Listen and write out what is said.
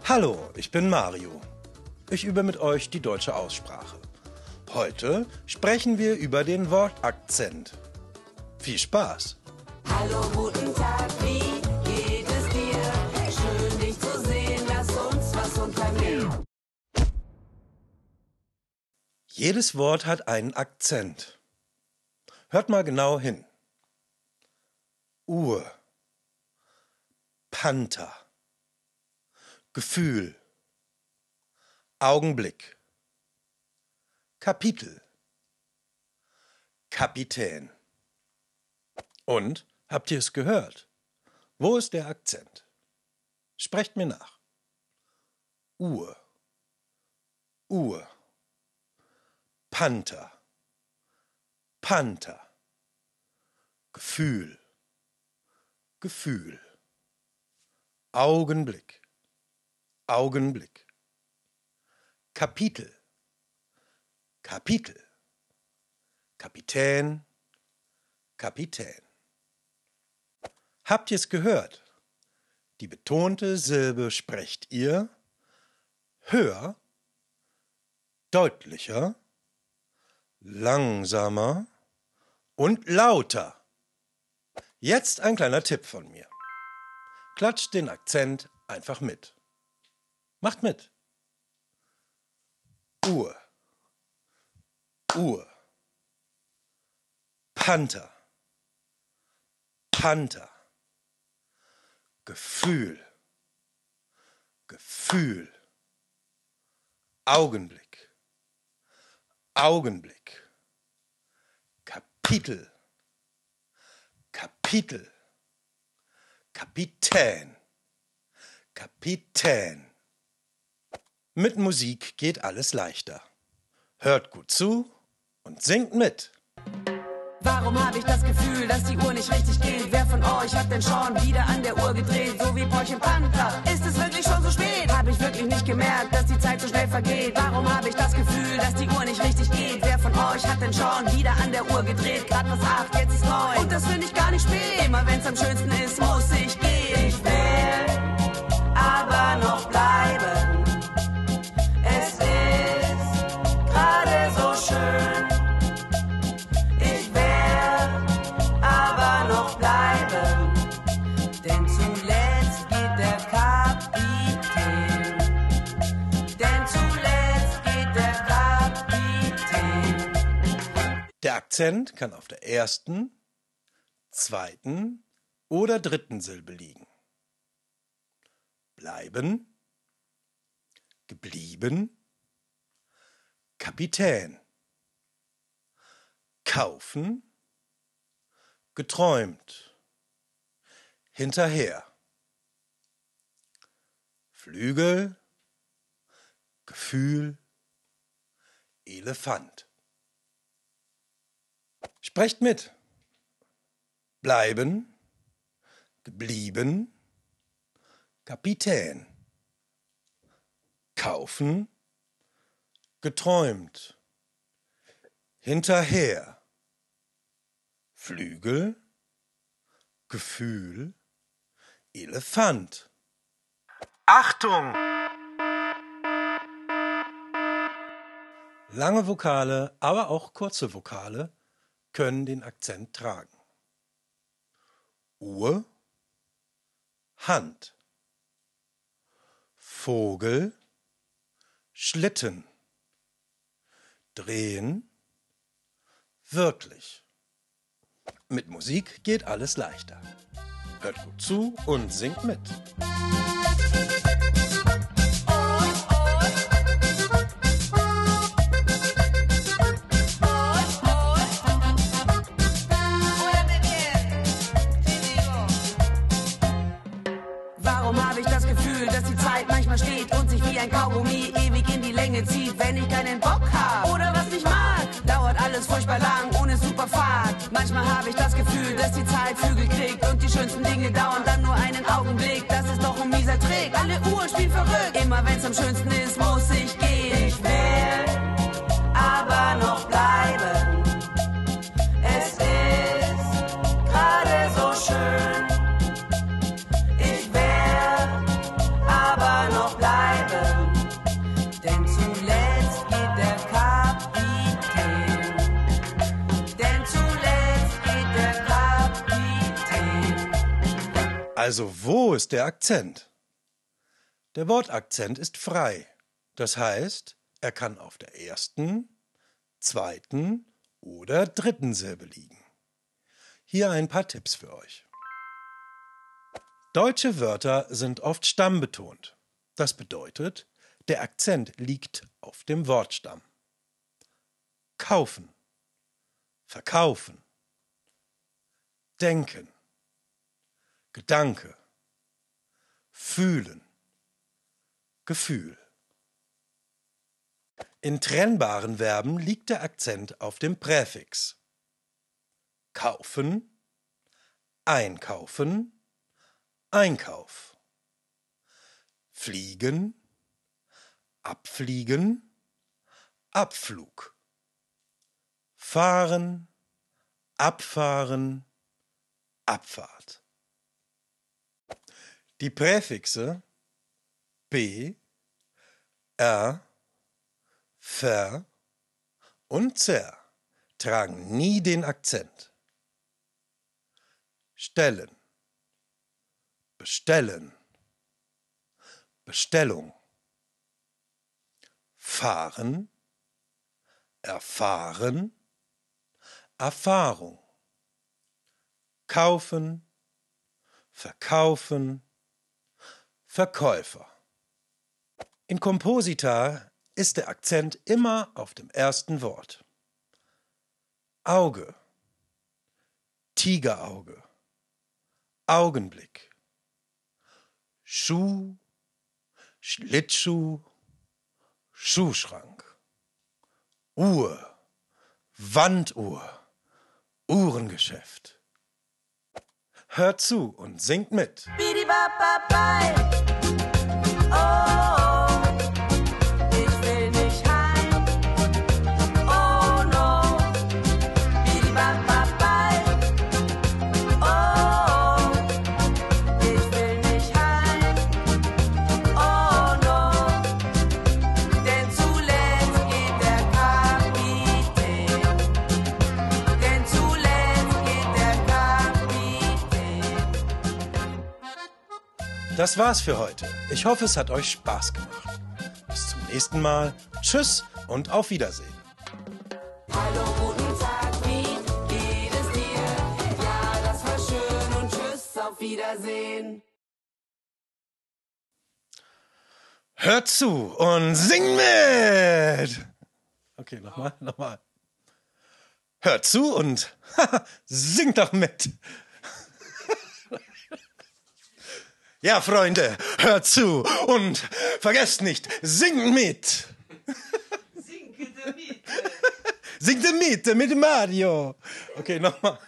Hallo, ich bin Mario. Ich übe mit euch die deutsche Aussprache. Heute sprechen wir über den Wortakzent. Viel Spaß! Hallo, guten Tag, wie geht es dir? Schön, dich zu sehen, lass uns was unternehmen. Jedes Wort hat einen Akzent. Hört mal genau hin. Uhr, Panther, Gefühl, Augenblick, Kapitel, Kapitän. Und, habt ihr es gehört? Wo ist der Akzent? Sprecht mir nach. Uhr, Uhr, Panther, Panther, Gefühl, Gefühl, Augenblick, Augenblick, Kapitel, Kapitel, Kapitän, Kapitän. Habt ihr es gehört? Die betonte Silbe sprecht ihr höher, deutlicher, langsamer und lauter. Jetzt ein kleiner Tipp von mir. Klatscht den Akzent einfach mit. Macht mit. Uhr, Uhr, Panther, Panther, Gefühl, Gefühl, Augenblick, Augenblick, Kapitel, Kapitel, Kapitän, Kapitän. Mit Musik geht alles leichter. Hört gut zu und singt mit. Warum habe ich das Gefühl, dass die Uhr nicht richtig geht? Wer von euch hat denn schon wieder an der Uhr gedreht? So wie Porsche Panther. Ist es wirklich schon so spät? Habe ich wirklich nicht gemerkt, dass die Zeit so schnell vergeht? Warum habe ich das Gefühl, dass die Uhr nicht richtig geht? Wer von euch hat denn schon wieder an der Uhr gedreht? Grad was 8, jetzt ist 9. Und das finde ich gar nicht spät. Immer wenn's am schönsten ist, muss ich gehen. Ich will aber noch bleiben. Es ist gerade so schön. Ich will aber noch bleiben. Denn zuletzt geht der Kapitän. Denn zuletzt geht der Kapitän. Der Akzent kann auf der ersten, zweiten oder dritten Silbe liegen. Bleiben, geblieben, Kapitän, kaufen, geträumt, hinterher, Flügel, Gefühl, Elefant. Sprecht mit. Bleiben, geblieben, Kapitän, kaufen, geträumt, hinterher, Flügel, Gefühl, Elefant. Achtung! Lange Vokale, aber auch kurze Vokale können den Akzent tragen. Uhr, Hand, Vogel, Schlitten, drehen, wirklich. Mit Musik geht alles leichter. Hört gut zu und singt mit. Warum habe ich das Gefühl, dass die Zeit manchmal steht und sich wie ein Kaugummi ewig in die Länge zieht, wenn ich keinen Bock habe oder was nicht mag? Dauert alles furchtbar lang, ohne Superfahrt. Manchmal habe ich das Gefühl, dass die Zeit Flügel kriegt und die schönsten Dinge dauern dann nur einen Augenblick. Das ist doch ein mieser Trick. Alle Uhren spielen verrückt. Immer wenn's am schönsten ist, muss ich gehen. Ich will aber noch bleiben. Es ist gerade so schön. Ich will aber noch bleiben. Also wo ist der Akzent? Der Wortakzent ist frei. Das heißt, er kann auf der ersten, zweiten oder dritten Silbe liegen. Hier ein paar Tipps für euch. Deutsche Wörter sind oft stammbetont. Das bedeutet, der Akzent liegt auf dem Wortstamm. Kaufen, verkaufen, denken, Gedanke, fühlen, Gefühl. In trennbaren Verben liegt der Akzent auf dem Präfix. Kaufen, einkaufen, Einkauf. Fliegen, abfliegen, Abflug. Fahren, abfahren, Abfahrt. Die Präfixe b, r, ver und zer tragen nie den Akzent. Stellen, bestellen, Bestellung. Fahren, erfahren, Erfahrung. Kaufen, verkaufen, Verkäufer. In Komposita ist der Akzent immer auf dem ersten Wort. Auge, Tigerauge, Augenblick. Schuh, Schlittschuh, Schuhschrank. Uhr, Wanduhr, Uhrengeschäft. Hört zu und singt mit. Bidi-bap-bap-bei. Oh, ich will nicht heim. Oh no. Bidi-bap-bap-bei. Oh, ich will nicht heim. Oh no. Denn zuletzt geht der Kapitän. Denn zuletzt geht der Kapitän. Das war's für heute. Ich hoffe, es hat euch Spaß gemacht. Bis zum nächsten Mal. Tschüss und auf Wiedersehen. Hallo, guten Tag, wie geht es dir? Ja, das war schön und tschüss, auf Wiedersehen. Hört zu und singt mit! Okay, nochmal. Hört zu und singt doch mit! Ja, Freunde, hört zu und vergesst nicht, singt mit! Singt mit Mario! Okay, nochmal.